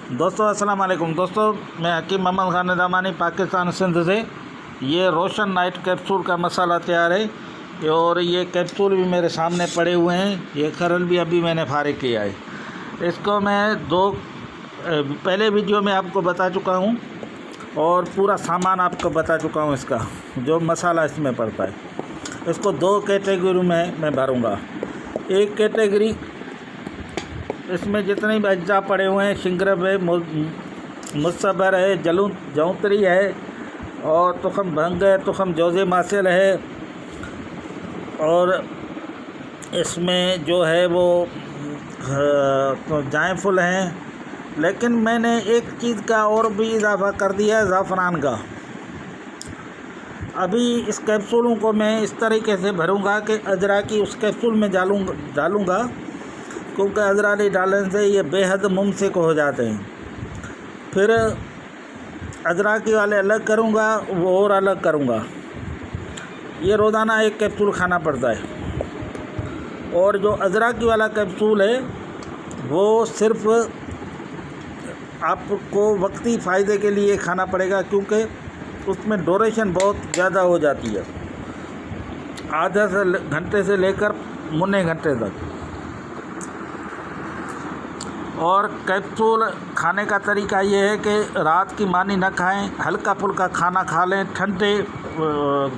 दोस्तों अस्सलाम वालेकुम। दोस्तों मैं हकीम मोहम्मद खान निज़ामानी पाकिस्तान सिंध से। ये रोशन नाइट कैप्सूल का मसाला तैयार है और ये कैप्सूल भी मेरे सामने पड़े हुए हैं। ये खरल भी अभी मैंने फारिग किया है। इसको मैं पहले वीडियो में आपको बता चुका हूँ और पूरा सामान आपको बता चुका हूँ। इसका जो मसाला इसमें पड़ता है, इसको दो कैटेगरी में मैं भरूँगा। एक कैटेगरी, इसमें जितने भी अज्जा पड़े हुए हैं, शिंगरब है, मुसबर है, जौंतरी है और तुखम भंग है, तुखम जोज़े मासिल है और इसमें जो है वो तो जायफुल हैं। लेकिन मैंने एक चीज़ का और भी इजाफ़ा कर दिया है, ज़ाफ़रान का। अभी इस कैप्सूलों को मैं इस तरीके से भरूँगा कि अजराकी उस कैप्सूल में डालूँगा, क्योंकि अजराली डालने से ये बेहद मुमसिक हो जाते हैं। फिर अजराकी वाले अलग करूँगा, वो और अलग करूँगा। ये रोज़ाना एक कैप्सूल खाना पड़ता है और जो अजराकी वाला कैप्सूल है वो सिर्फ़ आपको वक्ती फ़ायदे के लिए खाना पड़ेगा, क्योंकि उसमें ड्यूरेशन बहुत ज़्यादा हो जाती है, आधा घंटे से लेकर मुन्ने घंटे तक। और कैप्सूल खाने का तरीका ये है कि रात की मानी न खाएं, हल्का फुल्का खाना खा लें, ठंडे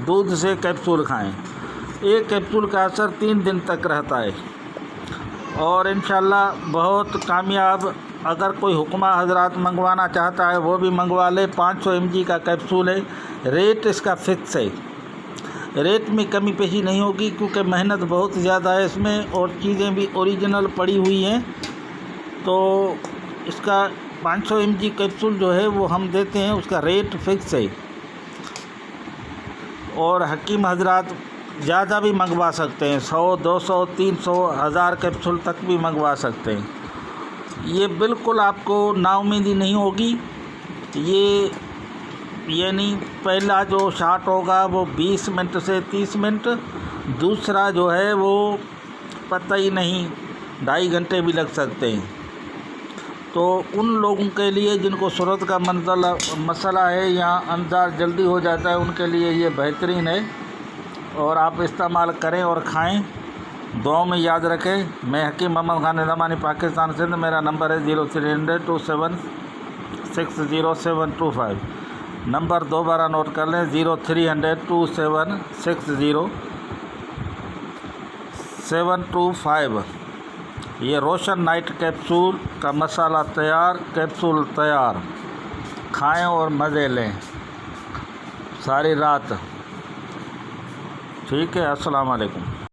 दूध से कैप्सूल खाएं। एक कैप्सूल का असर 3 दिन तक रहता है और इंशाल्लाह बहुत कामयाब। अगर कोई हुक्मा हजरात मंगवाना चाहता है वो भी मंगवा ले। 500 mg का कैप्सूल है। रेट इसका फ़िक्स है, रेट में कमी पेशी नहीं होगी, क्योंकि मेहनत बहुत ज़्यादा है इसमें और चीज़ें भी ओरिजिनल पड़ी हुई हैं। तो इसका 500 mg कैप्सूल जो है वो हम देते हैं, उसका रेट फ़िक्स है। और हकीम हजरात ज़्यादा भी मंगवा सकते हैं, 100, 200, 300, 1000 कैप्सूल तक भी मंगवा सकते हैं। ये बिल्कुल आपको नाउमीदी नहीं होगी। ये यानी पहला जो शॉट होगा वो 20 मिनट से 30 मिनट, दूसरा जो है वो पता ही नहीं 2.5 घंटे भी लग सकते हैं। तो उन लोगों के लिए जिनको सूरत का मसला है या अंदाज जल्दी हो जाता है, उनके लिए ये बेहतरीन है और आप इस्तेमाल करें और खाएं। दुआओं में याद रखें। मैं हकीम मोहम्मद खान निज़ामानी पाकिस्तान से। मेरा नंबर है 0300 27 60725। नंबर दोबारा नोट कर लें, 0300 27 60725। ये रोशन नाइट कैप्सूल का मसाला तैयार, कैप्सूल तैयार। खाएं और मज़े लें सारी रात। ठीक है, अस्सलाम वालेकुम।